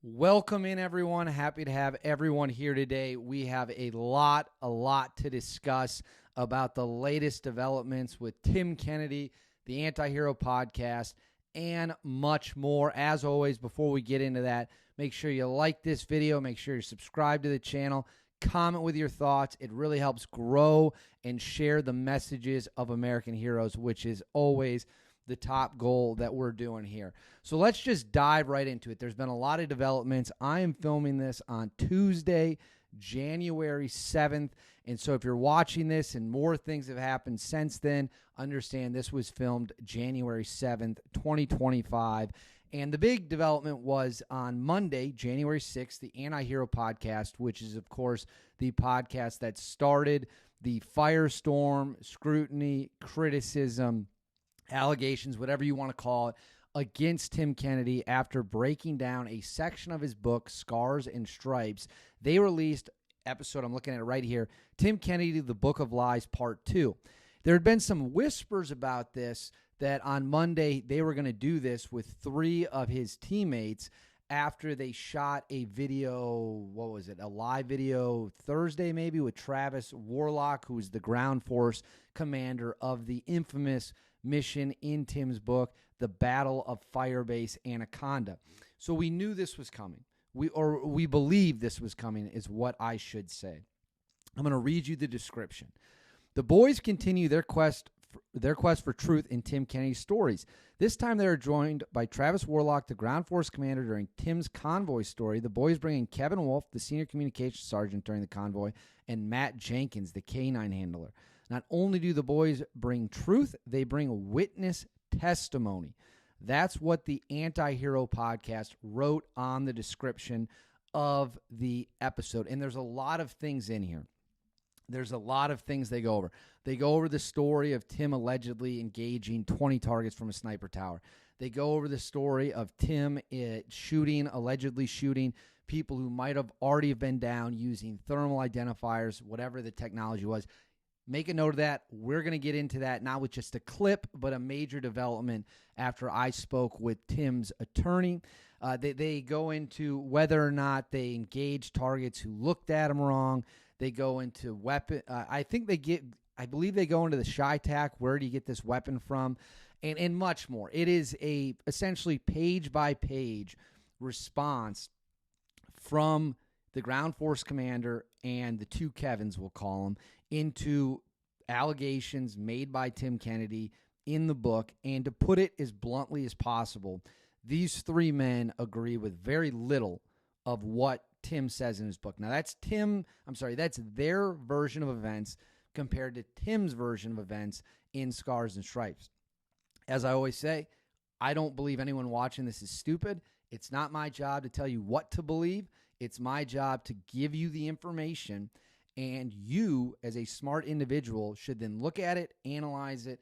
Welcome in, everyone. Happy to have everyone here today. We have a lot to discuss about the latest developments with Tim Kennedy, the Antihero Podcast, and much more. As always, before we get into that, make sure you like this video. Make sure you subscribe to the channel. Comment with your thoughts. It really helps grow and share the messages of American heroes, which is always the top goal that we're doing here. So let's just dive right into it. There's been a lot of developments. I am filming this on Tuesday, January 7th. And so if you're watching this and more things have happened since then, understand this was filmed January 7th, 2025. And the big development was on Monday, January 6th, the Antihero Podcast, which is, of course, the podcast that started the firestorm, scrutiny, criticism, allegations, whatever you want to call it, against Tim Kennedy after breaking down a section of his book, Scars and Stripes. They released episode, I'm looking at it right here, Tim Kennedy, The Book of Lies, Part 2. There had been some whispers about this, that on Monday they were going to do this with 3 of his teammates after they shot a video, what was it, a live video Thursday maybe with Travis Worlock, who is the ground force commander of the infamous mission in Tim's book, the Battle of Firebase Anaconda. So we knew this was coming. We believed this was coming is what I should say. I'm going to read you the description. The boys continue their quest for truth in Tim Kennedy's stories. This time they are joined by Travis Worlock, the ground force commander during Tim's convoy story. The boys bring in Kevin Wolf, the senior communications sergeant during the convoy, and Matt Jenkins, the K-9 handler. Not only do the boys bring truth, they bring witness testimony. That's what the Antihero Podcast wrote on the description of the episode. And there's a lot of things in here. There's a lot of things they go over. They go over the story of Tim allegedly engaging 20 targets from a sniper tower. They go over the story of Tim allegedly shooting people who might have already been down using thermal identifiers, whatever the technology was. Make a note of that. We're going to get into that, not with just a clip, but a major development after I spoke with Tim's attorney. They go into whether or not they engaged targets who looked at them wrong. They go into weapon. I believe they go into the shy tack. Where do you get this weapon from? And much more. It is a essentially page by page response from the ground force commander and the 2 Kevins, we'll call them, into allegations made by Tim Kennedy in the book. And to put it as bluntly as possible, these 3 men agree with very little of what Tim says in his book. Now, that's their version of events compared to Tim's version of events in Scars and Stripes. As I always say, I don't believe anyone watching this is stupid. It's not my job to tell you what to believe. It's my job to give you the information, and you, as a smart individual, should then look at it, analyze it,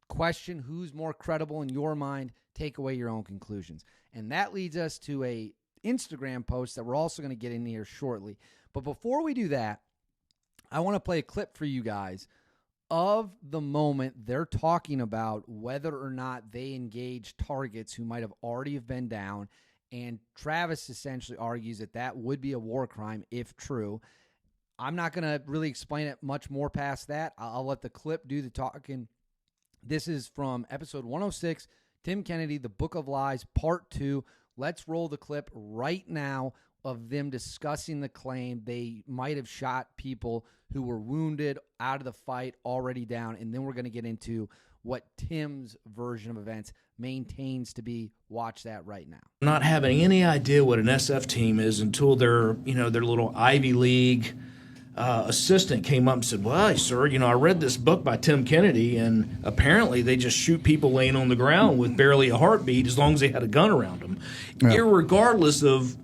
question who's more credible in your mind, take away your own conclusions. And that leads us to a Instagram post that we're also going to get in here shortly. But before we do that, I want to play a clip for you guys of the moment they're talking about whether or not they engage targets who might have already been down. And Travis essentially argues that that would be a war crime if true. I'm not going to really explain it much more past that. I'll let the clip do the talking. This is from episode 106, Tim Kennedy, The Book of Lies, Part 2. Let's roll the clip right now of them discussing the claim they might have shot people who were wounded out of the fight, already down. And then we're going to get into what Tim's version of events maintains to be. Watch that right now. Not having any idea what an SF team is until their little Ivy League assistant came up and said, well, sir, I read this book by Tim Kennedy, and apparently they just shoot people laying on the ground with barely a heartbeat as long as they had a gun around them, irregardless of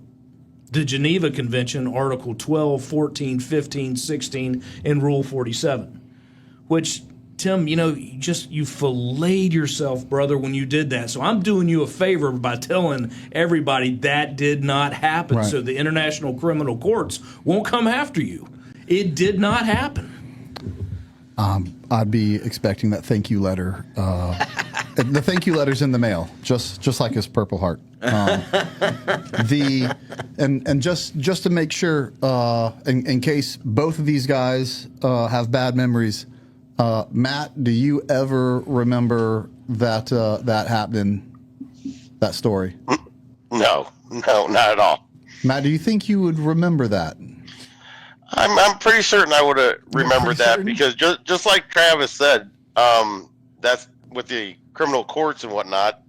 the Geneva Convention, Article 12, 14, 15, 16, and Rule 47, which, Tim, you filleted yourself, brother, when you did that. So I'm doing you a favor by telling everybody that did not happen, so the international criminal courts won't come after you. It did not happen. I'd be expecting that thank you letter The thank you letter's in the mail, just like his Purple Heart. Just to make sure, in case both of these guys have bad memories, Matt, do you ever remember that happening? That story? No, not at all. Matt, do you think you would remember that? I'm pretty certain I would have remembered that because just like Travis said, that's with the criminal courts and whatnot.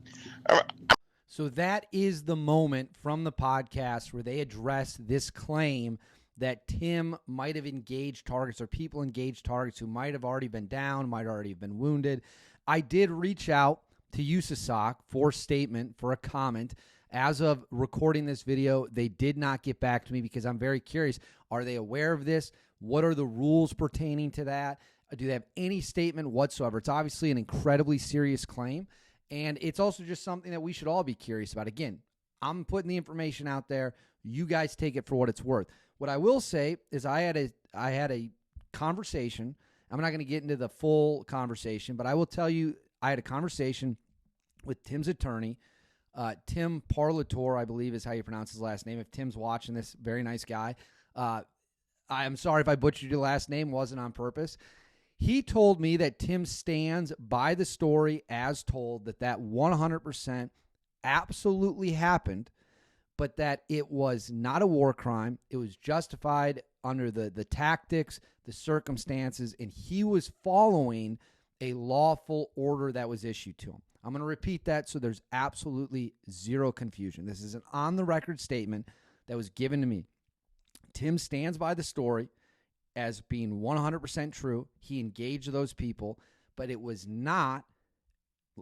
So that is the moment from the podcast where they address this claim that Tim might have engaged targets or people engaged targets who might have already been down, might already have been wounded. I did reach out to USASOC for a statement, for a comment. As of recording this video, they did not get back to me because I'm very curious. Are they aware of this? What are the rules pertaining to that? Do they have any statement whatsoever? It's obviously an incredibly serious claim, and it's also just something that we should all be curious about. Again, I'm putting the information out there. You guys take it for what it's worth. What I will say is I had a conversation. I'm not going to get into the full conversation, but I will tell you I had a conversation with Tim's attorney. Tim Parlator, I believe is how you pronounce his last name. If Tim's watching this, very nice guy. I'm sorry if I butchered your last name. Wasn't on purpose. He told me that Tim stands by the story as told, that 100% absolutely happened, but that it was not a war crime. It was justified under the tactics, the circumstances, and he was following a lawful order that was issued to him. I'm going to repeat that so there's absolutely zero confusion. This is an on-the-record statement that was given to me. Tim stands by the story as being 100% true. He engaged those people, but it was not,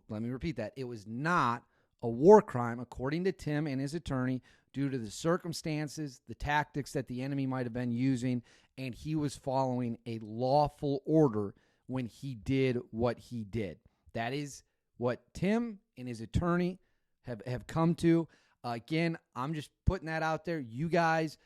let me repeat that, it was not a war crime, according to Tim and his attorney, due to the circumstances, the tactics that the enemy might have been using, and he was following a lawful order when he did what he did. That is what Tim and his attorney have come to. Again, I'm just putting that out there. You guys,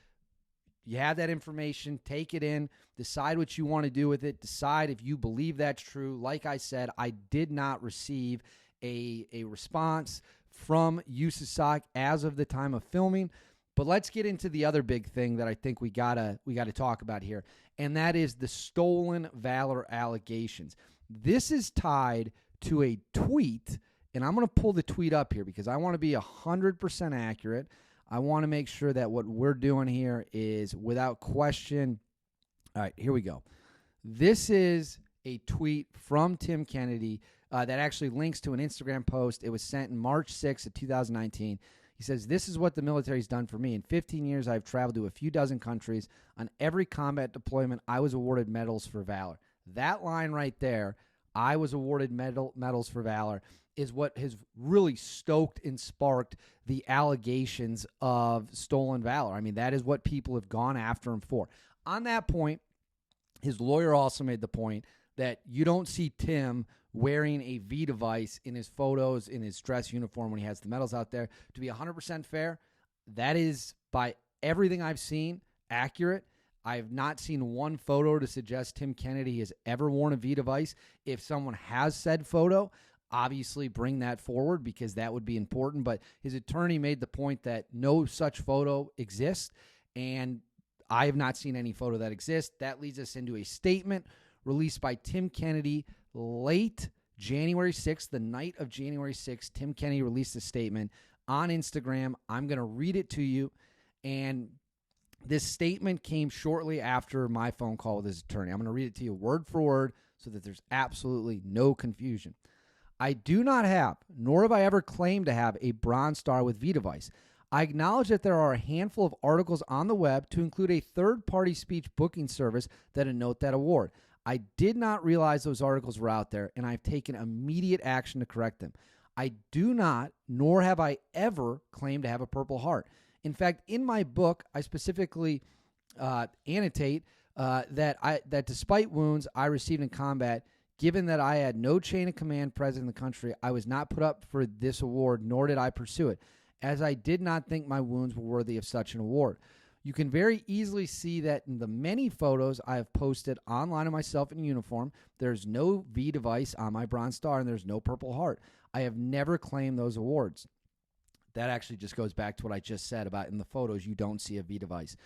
you have that information, take it in, decide what you want to do with it, decide if you believe that's true. Like I said, I did not receive a response from USASOC as of the time of filming. But let's get into the other big thing that I think we gotta talk about here, and that is the stolen valor allegations. This is tied to a tweet, and I'm going to pull the tweet up here because I want to be 100% accurate. I want to make sure that what we're doing here is without question. All right, here we go. This is a tweet from Tim Kennedy that actually links to an Instagram post. It was sent in March 6th of 2019. He says, "This is what the military's done for me. In 15 years, I've traveled to a few dozen countries. On every combat deployment, I was awarded medals for valor." That line right there, I was awarded medals for valor, is what has really stoked and sparked the allegations of stolen valor. I mean, that is what people have gone after him for. On that point, his lawyer also made the point that you don't see Tim wearing a V device in his photos, in his dress uniform when he has the medals out there. To be 100% fair, that is, by everything I've seen, accurate. I have not seen one photo to suggest Tim Kennedy has ever worn a V device. If someone has said photo, obviously bring that forward because that would be important. But his attorney made the point that no such photo exists, and I have not seen any photo that exists. That leads us into a statement released by Tim Kennedy late January 6th, the night of January 6th. Tim Kennedy released a statement on Instagram. I'm going to read it to you, and this statement came shortly after my phone call with his attorney. I'm going to read it to you word for word so that there's absolutely no confusion. "I do not have, nor have I ever claimed to have, a Bronze Star with V device. I acknowledge that there are a handful of articles on the web, to include a third-party speech booking service, that denote that award. I did not realize those articles were out there, and I've taken immediate action to correct them. I do not, nor have I ever claimed to have a Purple Heart. In fact, in my book, I specifically annotate that despite wounds I received in combat, given that I had no chain of command present in the country, I was not put up for this award, nor did I pursue it, as I did not think my wounds were worthy of such an award. You can very easily see that in the many photos I have posted online of myself in uniform, there's no V device on my Bronze Star and there's no Purple Heart. I have never claimed those awards. That actually just goes back to what I just said about in the photos, you don't see a V device.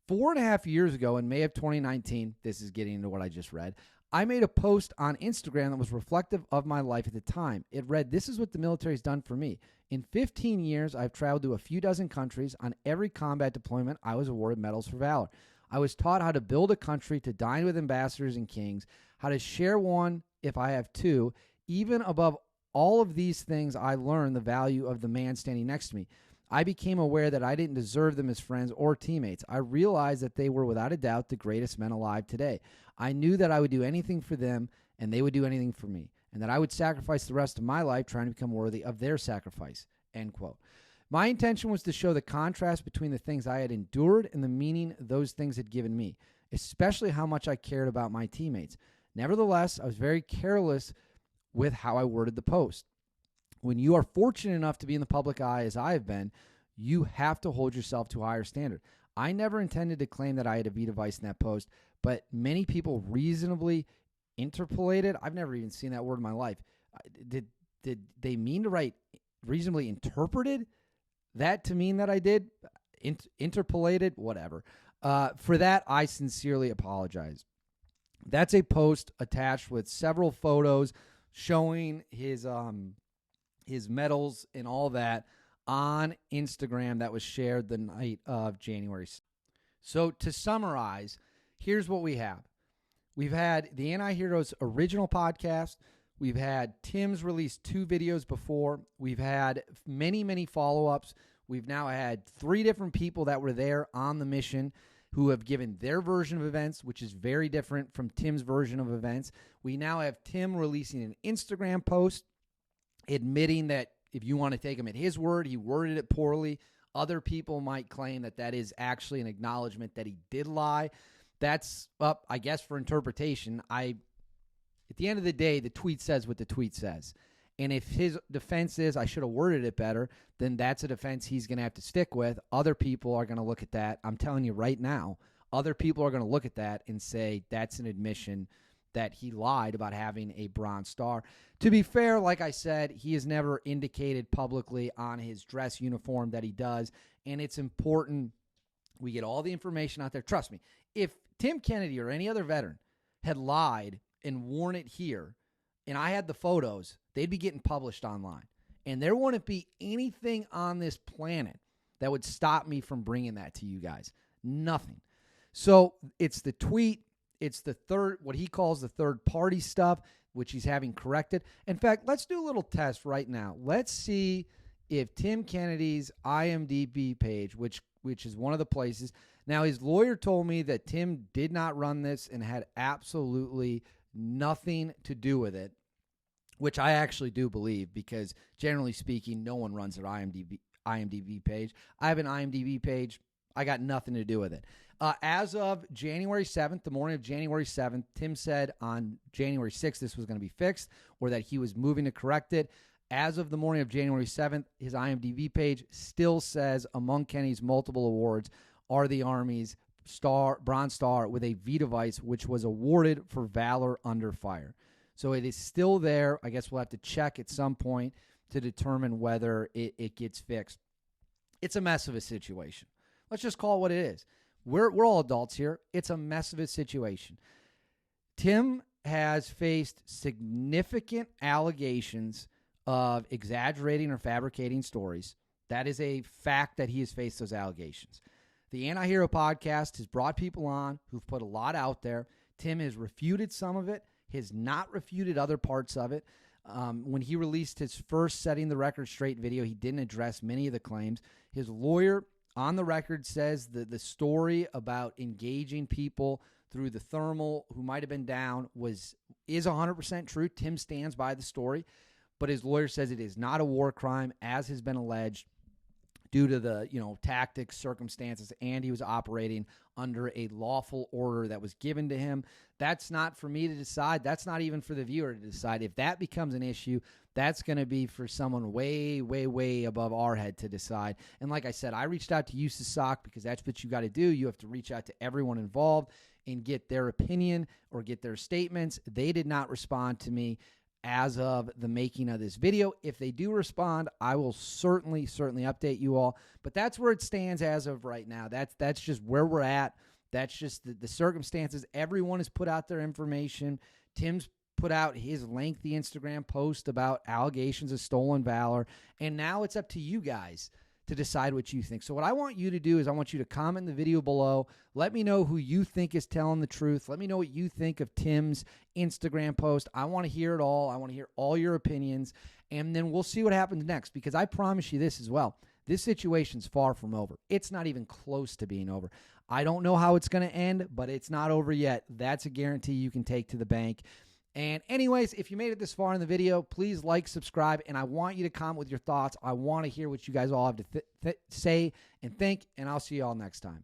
4.5 years ago, in May of 2019, this is getting into what I just read, I made a post on Instagram that was reflective of my life at the time. It read, "This is what the military's done for me. In 15 years, I've traveled to a few dozen countries. On every combat deployment, I was awarded medals for valor. I was taught how to build a country, to dine with ambassadors and kings, how to share one if I have two. Even above all of these things, I learned the value of the man standing next to me. I became aware that I didn't deserve them as friends or teammates. I realized that they were without a doubt the greatest men alive today. I knew that I would do anything for them and they would do anything for me, and that I would sacrifice the rest of my life trying to become worthy of their sacrifice." End quote. My intention was to show the contrast between the things I had endured and the meaning those things had given me, especially how much I cared about my teammates. Nevertheless, I was very careless with how I worded the post. When you are fortunate enough to be in the public eye, as I have been, you have to hold yourself to a higher standard. I never intended to claim that I had a V device in that post, but many people reasonably interpolated. I've never even seen that word in my life. Did they mean to write reasonably interpreted that to mean that I did? Interpolated? Whatever. For that, I sincerely apologize. That's a post attached with several photos showing his medals and all that on Instagram that was shared the night of January. So to summarize, here's what we have. We've had the Antihero's original podcast. We've had Tim's released 2 videos before. We've had many, many follow-ups. We've now had 3 different people that were there on the mission who have given their version of events, which is very different from Tim's version of events. We now have Tim releasing an Instagram post admitting that if you want to take him at his word, he worded it poorly. Other people might claim that that is actually an acknowledgement that he did lie. That's up, I guess, for interpretation. At the end of the day, the tweet says what the tweet says. And if his defense is, I should have worded it better, then that's a defense he's going to have to stick with. Other people are going to look at that. I'm telling you right now, other people are going to look at that and say that's an admission that he lied about having a Bronze Star. To be fair, like I said, he has never indicated publicly on his dress uniform that he does, and it's important we get all the information out there. Trust me, if Tim Kennedy or any other veteran had lied and worn it here, and I had the photos, they'd be getting published online. And there wouldn't be anything on this planet that would stop me from bringing that to you guys. Nothing. So it's the tweet. It's the what he calls the third-party stuff, which he's having corrected. In fact, let's do a little test right now. Let's see if Tim Kennedy's IMDb page, which is one of the places. Now, his lawyer told me that Tim did not run this and had absolutely nothing to do with it, which I actually do believe because, generally speaking, no one runs their IMDb page. I have an IMDb page. I got nothing to do with it. As of January 7th, the morning of January 7th, Tim said on January 6th this was going to be fixed or that he was moving to correct it. As of the morning of January 7th, his IMDb page still says among Kenny's multiple awards are the Army's Bronze Star with a V device, which was awarded for valor under fire. So it is still there. I guess we'll have to check at some point to determine whether it gets fixed. It's a mess of a situation. Let's just call it what it is. We're all adults here. It's a mess of a situation. Tim has faced significant allegations of exaggerating or fabricating stories. That is a fact that he has faced those allegations. The Antihero Podcast has brought people on who've put a lot out there. Tim has refuted some of it, has not refuted other parts of it. When he released his first Setting the Record Straight video, he didn't address many of the claims. His lawyer on the record says that the story about engaging people through the thermal who might have been down is 100% true. Tim stands by the story, but his lawyer says it is not a war crime, as has been alleged, due to the tactics, circumstances, and he was operating under a lawful order that was given to him. That's not for me to decide. That's not even for the viewer to decide. If that becomes an issue, that's going to be for someone way, way, way above our head to decide. And like I said, I reached out to USASOC because that's what you got to do. You have to reach out to everyone involved and get their opinion or get their statements. They did not respond to me. as of the making of this video. If they do respond, I will certainly update you all. But that's where it stands as of right now. That's just where we're at. That's just the circumstances. Everyone has put out their information. Tim's put out his lengthy Instagram post about allegations of stolen valor. And now it's up to you guys to decide what you think. So what I want you to do is I want you to comment in the video below. Let me know who you think is telling the truth. Let me know what you think of Tim's Instagram post. I want to hear it all. I want to hear all your opinions. And then we'll see what happens next, because I promise you this as well. This situation's far from over. It's not even close to being over. I don't know how it's going to end, but it's not over yet. That's a guarantee you can take to the bank. And anyways, if you made it this far in the video, please like, subscribe, and I want you to comment with your thoughts. I want to hear what you guys all have to say and think, and I'll see you all next time.